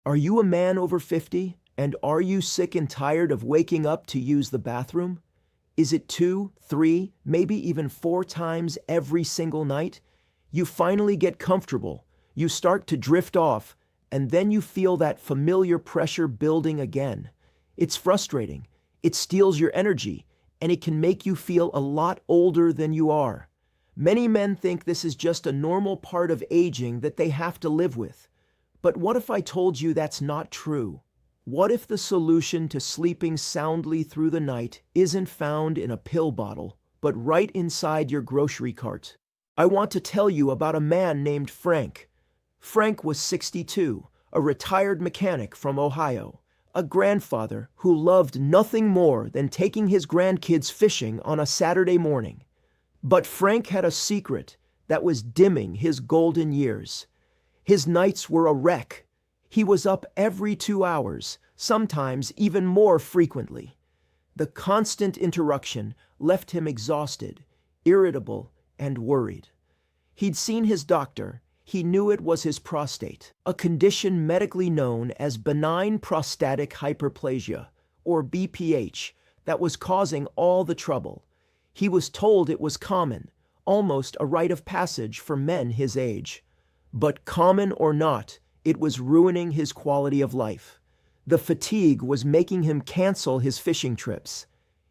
Are you a man over 50? And are you sick and tired of waking up to use the bathroom? Is it 2, 3, maybe even 4 times every single night? You finally get comfortable, you start to drift off, and then you feel that familiar pressure building again. It's frustrating, it steals your energy, and it can make you feel a lot older than you are. Many men think this is just a normal part of aging that they have to live with. But what if I told you that's not true? What if the solution to sleeping soundly through the night isn't found in a pill bottle, but right inside your grocery cart? I want to tell you about a man named Frank. Frank was 62, a retired mechanic from Ohio, a grandfather who loved nothing more than taking his grandkids fishing on a Saturday morning. But Frank had a secret that was dimming his golden years. His nights were a wreck. He was up every 2 hours, sometimes even more frequently. The constant interruption left him exhausted, irritable, and worried. He'd seen his doctor. He knew it was his prostate, a condition medically known as benign prostatic hyperplasia, or BPH, that was causing all the trouble. He was told it was common, almost a rite of passage for men his age. But common or not, it was ruining his quality of life. The fatigue was making him cancel his fishing trips.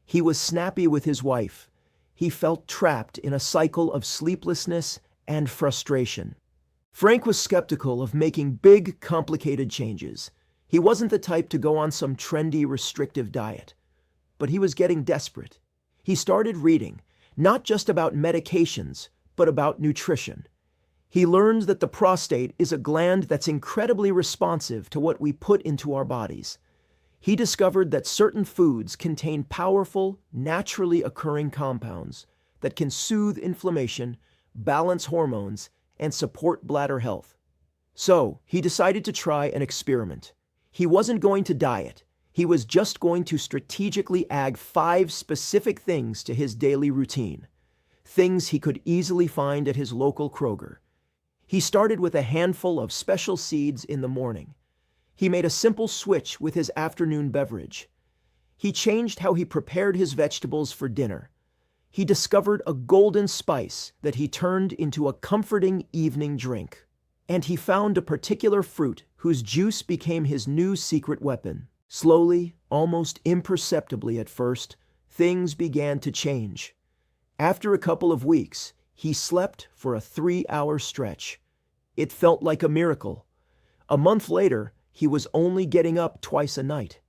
He was snappy with his wife. He felt trapped in a cycle of sleeplessness and frustration. Frank was skeptical of making big, complicated changes. He wasn't the type to go on some trendy, restrictive diet. But he was getting desperate. He started reading, not just about medications, but about nutrition. He learned that the prostate is a gland that's incredibly responsive to what we put into our bodies. He discovered that certain foods contain powerful, naturally occurring compounds that can soothe inflammation, balance hormones, and support bladder health. So, he decided to try an experiment. He wasn't going to diet. He was just going to strategically add 5 specific things to his daily routine. Things he could easily find at his local Kroger. He started with a handful of special seeds in the morning. He made a simple switch with his afternoon beverage. He changed how he prepared his vegetables for dinner. He discovered a golden spice that he turned into a comforting evening drink. And he found a particular fruit whose juice became his new secret weapon. Slowly, almost imperceptibly at first, things began to change. After a couple of weeks, he slept for a 3-hour stretch. It felt like a miracle. A month later, he was only getting up twice a night.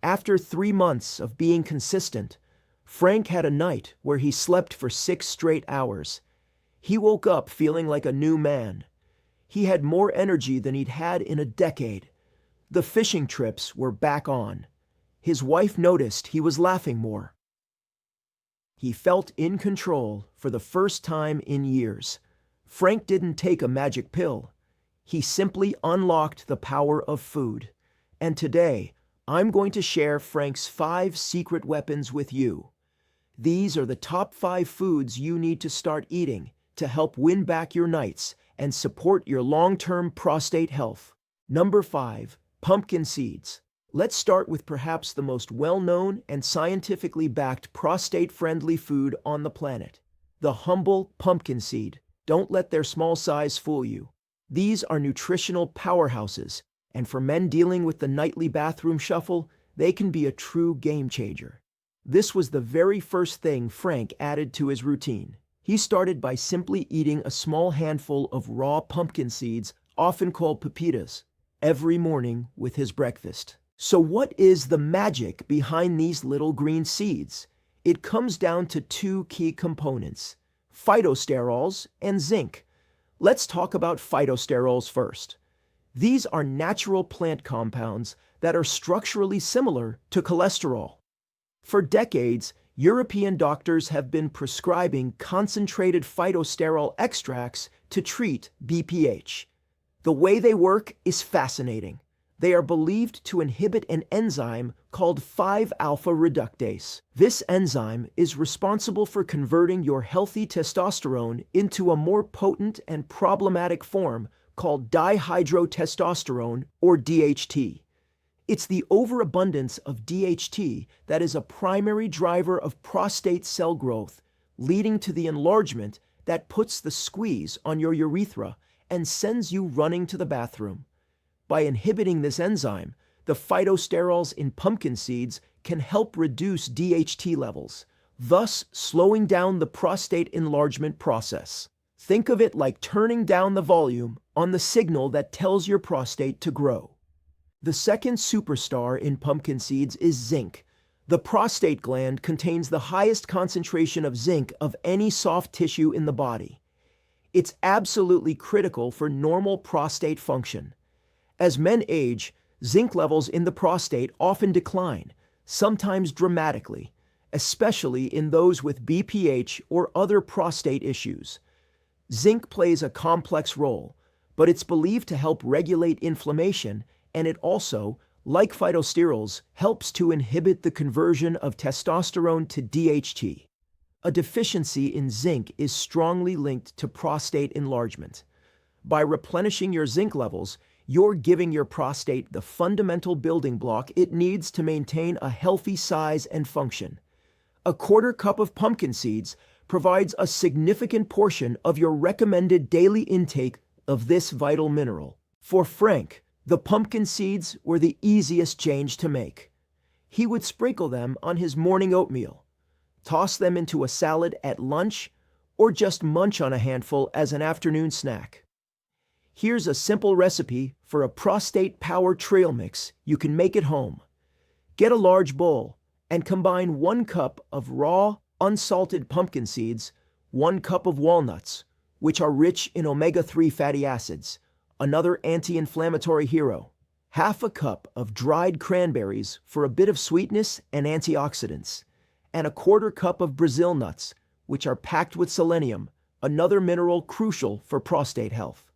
After 3 months of being consistent, Frank had a night where he slept for 6 straight hours. He woke up feeling like a new man. He had more energy than he'd had in a decade. The fishing trips were back on. His wife noticed he was laughing more. He felt in control for the first time in years. Frank didn't take a magic pill. He simply unlocked the power of food. And today, I'm going to share Frank's 5 secret weapons with you. These are the top 5 foods you need to start eating to help win back your nights and support your long-term prostate health. Number 5. Pumpkin seeds. Let's start with perhaps the most well-known and scientifically backed prostate-friendly food on the planet, the humble pumpkin seed. Don't let their small size fool you. These are nutritional powerhouses, and for men dealing with the nightly bathroom shuffle, they can be a true game changer. This was the very first thing Frank added to his routine. He started by simply eating a small handful of raw pumpkin seeds, often called pepitas, every morning with his breakfast. So what is the magic behind these little green seeds? It comes down to 2 key components, phytosterols and zinc. Let's talk about phytosterols first. These are natural plant compounds that are structurally similar to cholesterol. For decades, European doctors have been prescribing concentrated phytosterol extracts to treat BPH. The way they work is fascinating. They are believed to inhibit an enzyme called 5-alpha reductase. This enzyme is responsible for converting your healthy testosterone into a more potent and problematic form called dihydrotestosterone, or DHT. It's the overabundance of DHT that is a primary driver of prostate cell growth, leading to the enlargement that puts the squeeze on your urethra and sends you running to the bathroom. By inhibiting this enzyme, the phytosterols in pumpkin seeds can help reduce DHT levels, thus slowing down the prostate enlargement process. Think of it like turning down the volume on the signal that tells your prostate to grow. The second superstar in pumpkin seeds is zinc. The prostate gland contains the highest concentration of zinc of any soft tissue in the body. It's absolutely critical for normal prostate function. As men age, zinc levels in the prostate often decline, sometimes dramatically, especially in those with BPH or other prostate issues. Zinc plays a complex role, but it's believed to help regulate inflammation, and it also, like phytosterols, helps to inhibit the conversion of testosterone to DHT. A deficiency in zinc is strongly linked to prostate enlargement. By replenishing your zinc levels, you're giving your prostate the fundamental building block it needs to maintain a healthy size and function. A quarter cup of pumpkin seeds provides a significant portion of your recommended daily intake of this vital mineral. For Frank, the pumpkin seeds were the easiest change to make. He would sprinkle them on his morning oatmeal, toss them into a salad at lunch, or just munch on a handful as an afternoon snack. Here's a simple recipe for a prostate power trail mix you can make at home. Get a large bowl and combine 1 cup of raw, unsalted pumpkin seeds, 1 cup of walnuts, which are rich in omega-3 fatty acids, another anti-inflammatory hero, half a cup of dried cranberries for a bit of sweetness and antioxidants, and a quarter cup of Brazil nuts, which are packed with selenium, another mineral crucial for prostate health.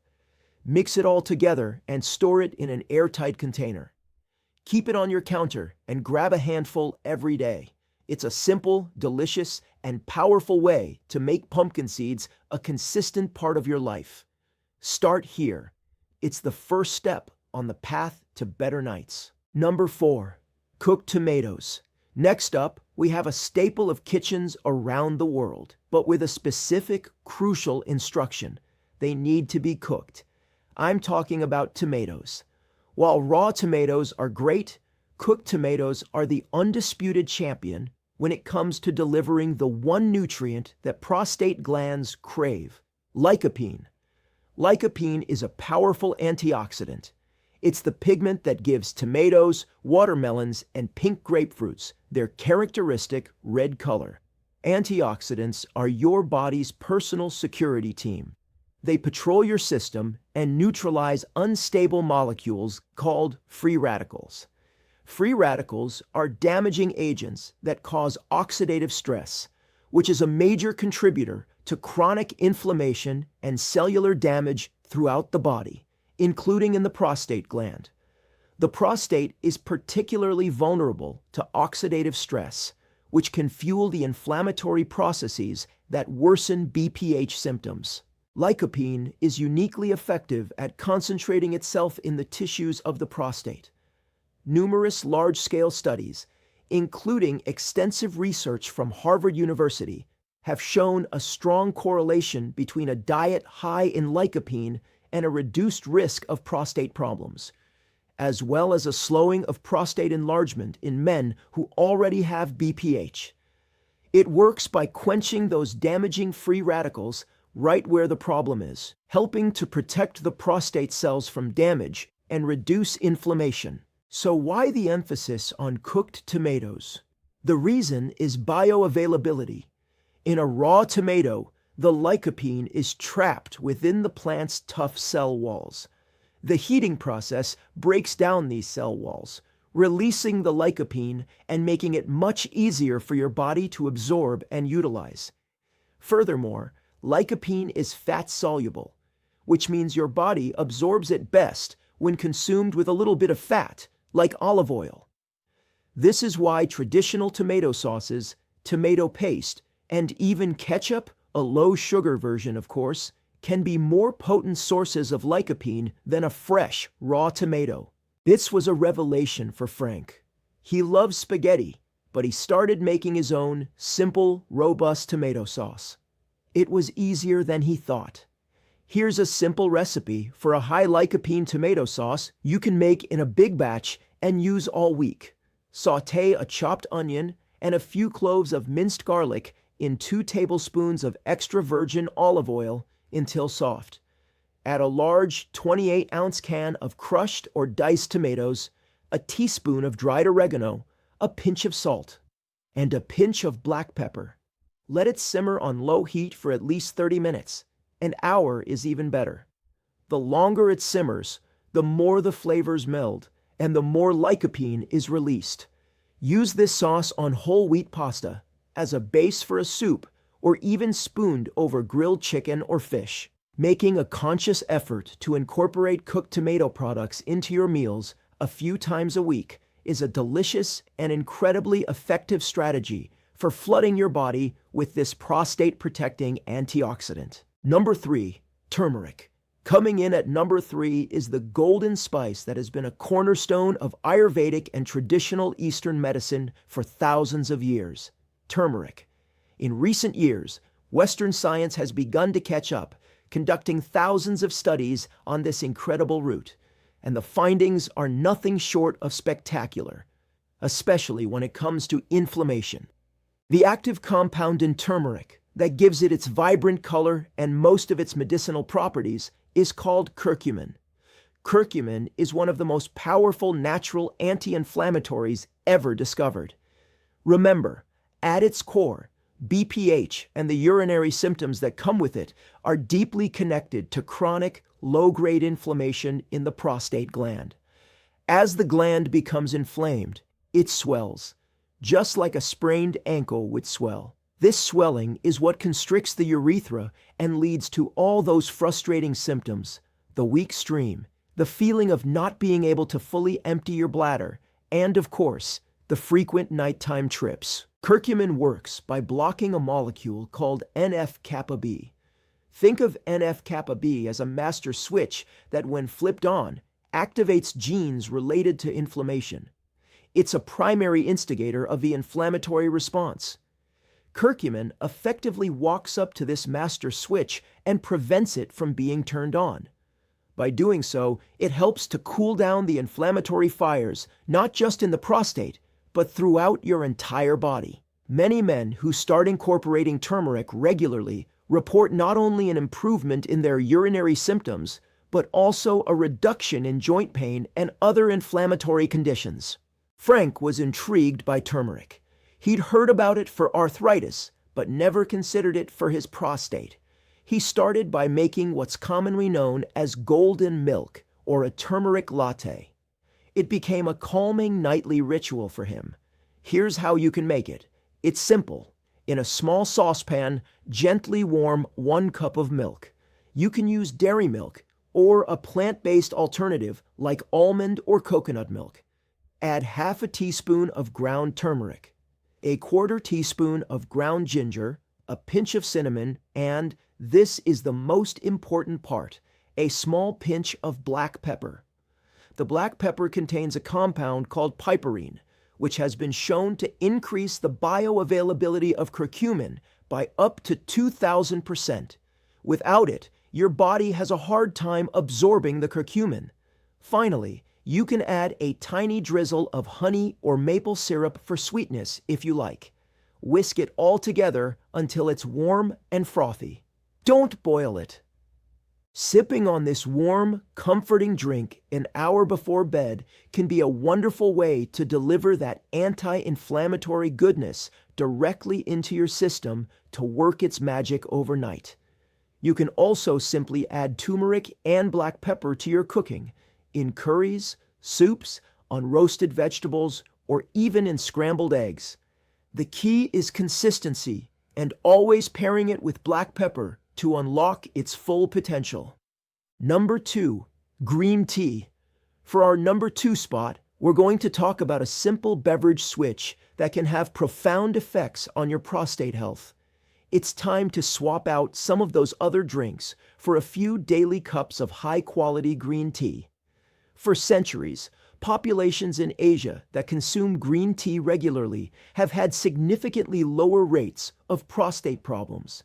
Mix it all together and store it in an airtight container. Keep it on your counter and grab a handful every day. It's a simple, delicious, and powerful way to make pumpkin seeds a consistent part of your life. Start here. It's the first step on the path to better nights. Number 4, cooked tomatoes. Next up, we have a staple of kitchens around the world, but with a specific, crucial instruction. They need to be cooked. I'm talking about tomatoes. While raw tomatoes are great, cooked tomatoes are the undisputed champion when it comes to delivering the one nutrient that prostate glands crave: lycopene. Lycopene is a powerful antioxidant. It's the pigment that gives tomatoes, watermelons, and pink grapefruits their characteristic red color. Antioxidants are your body's personal security team. They patrol your system and neutralize unstable molecules called free radicals. Free radicals are damaging agents that cause oxidative stress, which is a major contributor to chronic inflammation and cellular damage throughout the body, including in the prostate gland. The prostate is particularly vulnerable to oxidative stress, which can fuel the inflammatory processes that worsen BPH symptoms. Lycopene is uniquely effective at concentrating itself in the tissues of the prostate. Numerous large-scale studies, including extensive research from Harvard University, have shown a strong correlation between a diet high in lycopene and a reduced risk of prostate problems, as well as a slowing of prostate enlargement in men who already have BPH. It works by quenching those damaging free radicals right where the problem is, helping to protect the prostate cells from damage and reduce inflammation. So why the emphasis on cooked tomatoes? The reason is bioavailability. In a raw tomato, the lycopene is trapped within the plant's tough cell walls. The heating process breaks down these cell walls, releasing the lycopene and making it much easier for your body to absorb and utilize. Furthermore, lycopene is fat-soluble, which means your body absorbs it best when consumed with a little bit of fat, like olive oil. This is why traditional tomato sauces, tomato paste, and even ketchup, a low-sugar version, of course, can be more potent sources of lycopene than a fresh, raw tomato. This was a revelation for Frank. He loves spaghetti, but he started making his own simple, robust tomato sauce. It was easier than he thought. Here's a simple recipe for a high lycopene tomato sauce you can make in a big batch and use all week. Sauté a chopped onion and a few cloves of minced garlic in 2 tablespoons of extra virgin olive oil until soft. Add a large 28-ounce can of crushed or diced tomatoes, a teaspoon of dried oregano, a pinch of salt, and a pinch of black pepper. Let it simmer on low heat for at least 30 minutes. An hour is even better. The longer it simmers, the more the flavors meld, and the more lycopene is released. Use this sauce on whole wheat pasta, as a base for a soup, or even spooned over grilled chicken or fish. Making a conscious effort to incorporate cooked tomato products into your meals a few times a week is a delicious and incredibly effective strategy for flooding your body with this prostate-protecting antioxidant. Number 3, turmeric. Coming in at number 3 is the golden spice that has been a cornerstone of Ayurvedic and traditional Eastern medicine for thousands of years. Turmeric. In recent years, Western science has begun to catch up, conducting thousands of studies on this incredible root, and the findings are nothing short of spectacular, especially when it comes to inflammation. The active compound in turmeric that gives it its vibrant color and most of its medicinal properties is called curcumin. Curcumin is one of the most powerful natural anti-inflammatories ever discovered. Remember, at its core, BPH and the urinary symptoms that come with it are deeply connected to chronic, low-grade inflammation in the prostate gland. As the gland becomes inflamed, it swells, just like a sprained ankle would swell. This swelling is what constricts the urethra and leads to all those frustrating symptoms: the weak stream, the feeling of not being able to fully empty your bladder, and of course, the frequent nighttime trips. Curcumin works by blocking a molecule called NF-kappa B. Think of NF-kappa B as a master switch that, when flipped on, activates genes related to inflammation. It's a primary instigator of the inflammatory response. Curcumin effectively walks up to this master switch and prevents it from being turned on. By doing so, it helps to cool down the inflammatory fires, not just in the prostate, but throughout your entire body. Many men who start incorporating turmeric regularly report not only an improvement in their urinary symptoms, but also a reduction in joint pain and other inflammatory conditions. Frank was intrigued by turmeric. He'd heard about it for arthritis, but never considered it for his prostate. He started by making what's commonly known as golden milk, or a turmeric latte. It became a calming nightly ritual for him. Here's how you can make it. It's simple. In a small saucepan, gently warm 1 cup of milk. You can use dairy milk or a plant-based alternative like almond or coconut milk. Add half a teaspoon of ground turmeric, a 1/4 teaspoon of ground ginger, a pinch of cinnamon, and, this is the most important part, a small pinch of black pepper. The black pepper contains a compound called piperine, which has been shown to increase the bioavailability of curcumin by up to 2,000%. Without it, your body has a hard time absorbing the curcumin. Finally, you can add a tiny drizzle of honey or maple syrup for sweetness if you like. Whisk it all together until it's warm and frothy. Don't boil it. Sipping on this warm, comforting drink an hour before bed can be a wonderful way to deliver that anti-inflammatory goodness directly into your system to work its magic overnight. You can also simply add turmeric and black pepper to your cooking, in curries, soups, on roasted vegetables, or even in scrambled eggs. The key is consistency and always pairing it with black pepper to unlock its full potential. Number 2, green tea. For our number 2 spot, we're going to talk about a simple beverage switch that can have profound effects on your prostate health. it's time to swap out some of those other drinks for a few daily cups of high-quality green tea. For centuries, populations in Asia that consume green tea regularly have had significantly lower rates of prostate problems.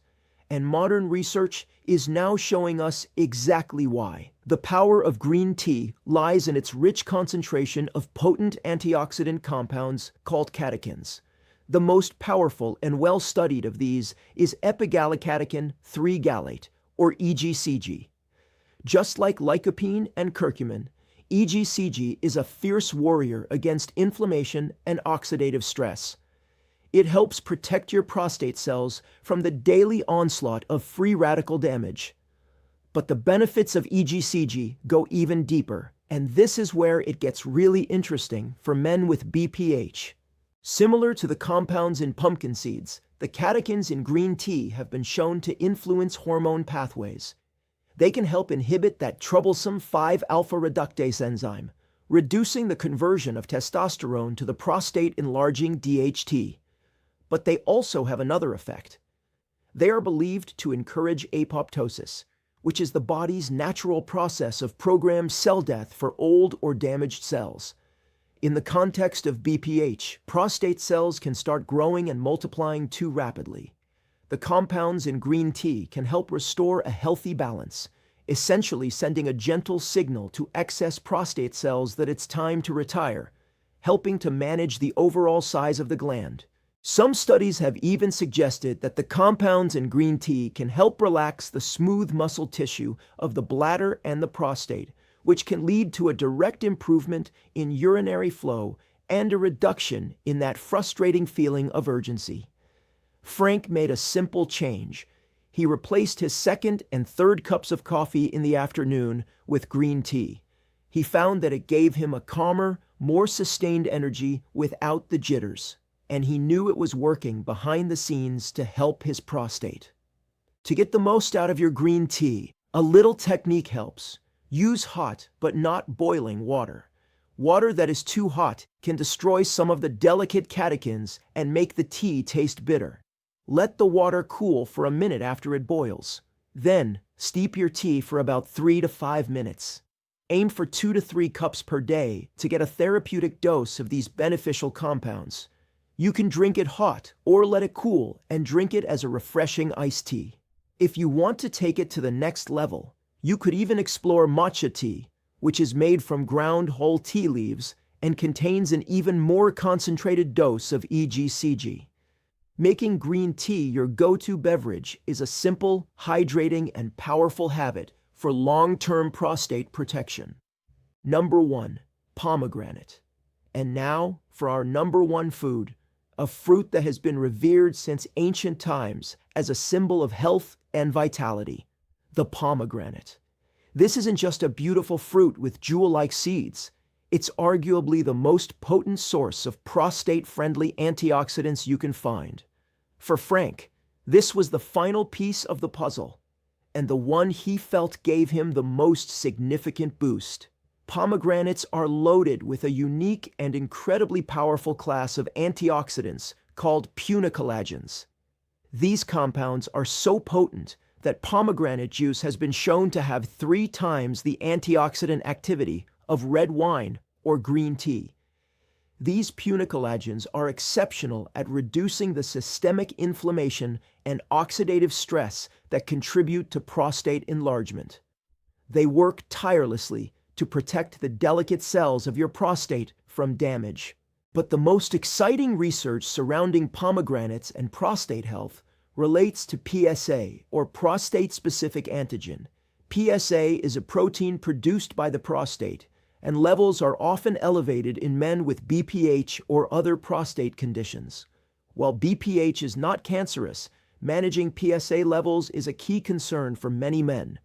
And modern research is now showing us exactly why. The power of green tea lies in its rich concentration of potent antioxidant compounds called catechins. The most powerful and well-studied of these is epigallocatechin 3-gallate, or EGCG. Just like lycopene and curcumin, EGCG is a fierce warrior against inflammation and oxidative stress. It helps protect your prostate cells from the daily onslaught of free radical damage. But the benefits of EGCG go even deeper, and this is where it gets really interesting for men with BPH. Similar to the compounds in pumpkin seeds, the catechins in green tea have been shown to influence hormone pathways. They can help inhibit that troublesome 5-alpha reductase enzyme, reducing the conversion of testosterone to the prostate-enlarging DHT. But they also have another effect. They are believed to encourage apoptosis, which is the body's natural process of programmed cell death for old or damaged cells. In the context of BPH, prostate cells can start growing and multiplying too rapidly. The compounds in green tea can help restore a healthy balance, essentially sending a gentle signal to excess prostate cells that it's time to retire, helping to manage the overall size of the gland. Some studies have even suggested that the compounds in green tea can help relax the smooth muscle tissue of the bladder and the prostate, which can lead to a direct improvement in urinary flow and a reduction in that frustrating feeling of urgency. Frank made a simple change. He replaced his second and third cups of coffee in the afternoon with green tea. He found that it gave him a calmer, more sustained energy without the jitters, and he knew it was working behind the scenes to help his prostate. To get the most out of your green tea, a little technique helps. Use hot but not boiling water. Water that is too hot can destroy some of the delicate catechins and make the tea taste bitter. Let the water cool for a minute after it boils. Then, steep your tea for about 3 to 5 minutes. Aim for 2 to 3 cups per day to get a therapeutic dose of these beneficial compounds. You can drink it hot or let it cool and drink it as a refreshing iced tea. If you want to take it to the next level, you could even explore matcha tea, which is made from ground whole tea leaves and contains an even more concentrated dose of EGCG. Making green tea your go-to beverage is a simple, hydrating, and powerful habit for long-term prostate protection. Number 1, pomegranate. And now for our number 1 food, a fruit that has been revered since ancient times as a symbol of health and vitality. The pomegranate. This isn't just a beautiful fruit with jewel-like seeds. It's arguably the most potent source of prostate-friendly antioxidants you can find. For Frank, this was the final piece of the puzzle, and the one he felt gave him the most significant boost. Pomegranates are loaded with a unique and incredibly powerful class of antioxidants called punicolagens. These compounds are so potent that pomegranate juice has been shown to have 3 times the antioxidant activity of red wine or green tea. These punicolagens are exceptional at reducing the systemic inflammation and oxidative stress that contribute to prostate enlargement. They work tirelessly to protect the delicate cells of your prostate from damage. But the most exciting research surrounding pomegranates and prostate health relates to PSA, or prostate-specific antigen. PSA is a protein produced by the prostate, and levels are often elevated in men with BPH or other prostate conditions. While BPH is not cancerous, managing PSA levels is a key concern for many men.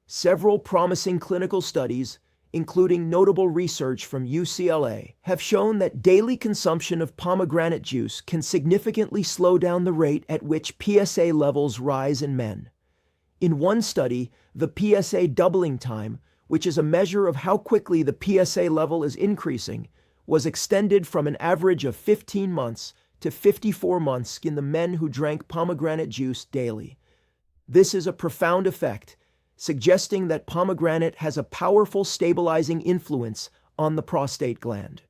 Several promising clinical studies, including notable research from UCLA, have shown that daily consumption of pomegranate juice can significantly slow down the rate at which PSA levels rise in men. In one study, the PSA doubling time, which is a measure of how quickly the PSA level is increasing, was extended from an average of 15 months to 54 months in the men who drank pomegranate juice daily. This is a profound effect, suggesting that pomegranate has a powerful stabilizing influence on the prostate gland.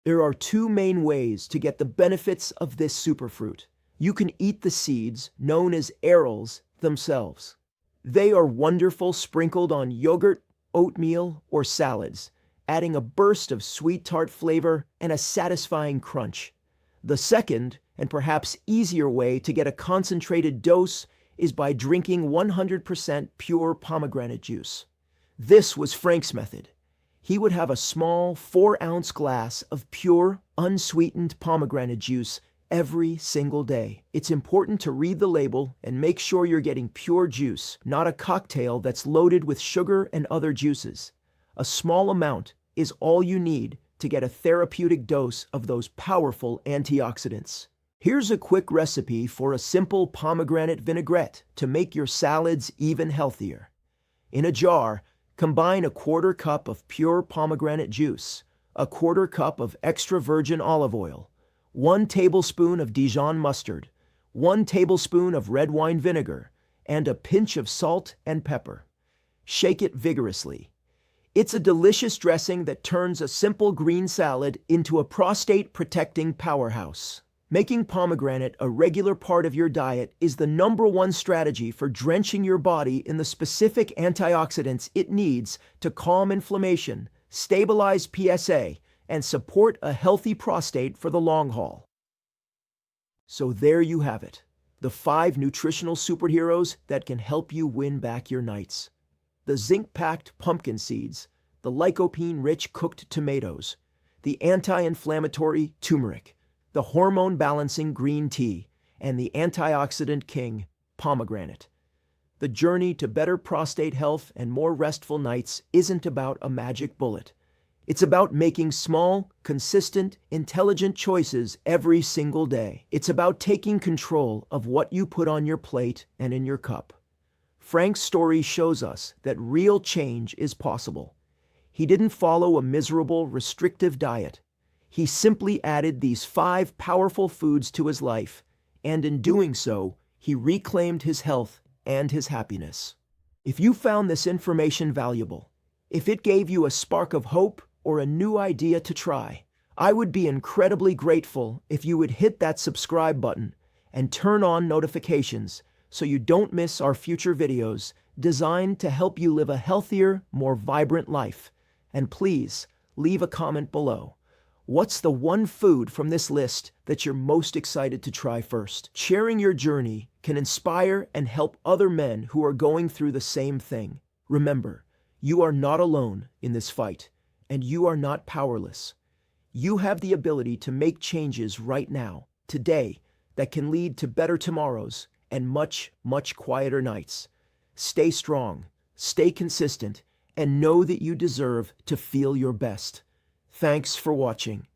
There are two main ways to get the benefits of this superfruit. You can eat the seeds, known as arils, themselves. They are wonderful sprinkled on yogurt, oatmeal, or salads, adding a burst of sweet tart flavor and a satisfying crunch. The second, and perhaps easier way to get a concentrated dose is by drinking 100% pure pomegranate juice. This was Frank's method. He would have a small 4-ounce glass of pure, unsweetened pomegranate juice every single day. It's important to read the label and make sure you're getting pure juice, not a cocktail that's loaded with sugar and other juices. A small amount is all you need to get a therapeutic dose of those powerful antioxidants. Here's a quick recipe for a simple pomegranate vinaigrette to make your salads even healthier. In a jar, combine a 1/4 cup of pure pomegranate juice, a 1/4 cup of extra virgin olive oil, 1 tablespoon of Dijon mustard, 1 tablespoon of red wine vinegar, and a pinch of salt and pepper. Shake it vigorously. It's a delicious dressing that turns a simple green salad into a prostate-protecting powerhouse. Making pomegranate a regular part of your diet is the #1 strategy for drenching your body in the specific antioxidants it needs to calm inflammation, stabilize PSA, and support a healthy prostate for the long haul. So there you have it, the 5 nutritional superheroes that can help you win back your nights. The zinc-packed pumpkin seeds, the lycopene-rich cooked tomatoes, the anti-inflammatory turmeric, the hormone-balancing green tea, and the antioxidant king, pomegranate. The journey to better prostate health and more restful nights isn't about a magic bullet. It's about making small, consistent, intelligent choices every single day. It's about taking control of what you put on your plate and in your cup. Frank's story shows us that real change is possible. He didn't follow a miserable, restrictive diet. He simply added these 5 powerful foods to his life, and in doing so, he reclaimed his health and his happiness. If you found this information valuable, if it gave you a spark of hope or a new idea to try, I would be incredibly grateful if you would hit that subscribe button and turn on notifications so you don't miss our future videos designed to help you live a healthier, more vibrant life. And please, leave a comment below. What's the one food from this list that you're most excited to try first? Sharing your journey can inspire and help other men who are going through the same thing. Remember, you are not alone in this fight, and you are not powerless. You have the ability to make changes right now, today, that can lead to better tomorrows and much, much quieter nights. Stay strong, stay consistent, and know that you deserve to feel your best. Thanks for watching.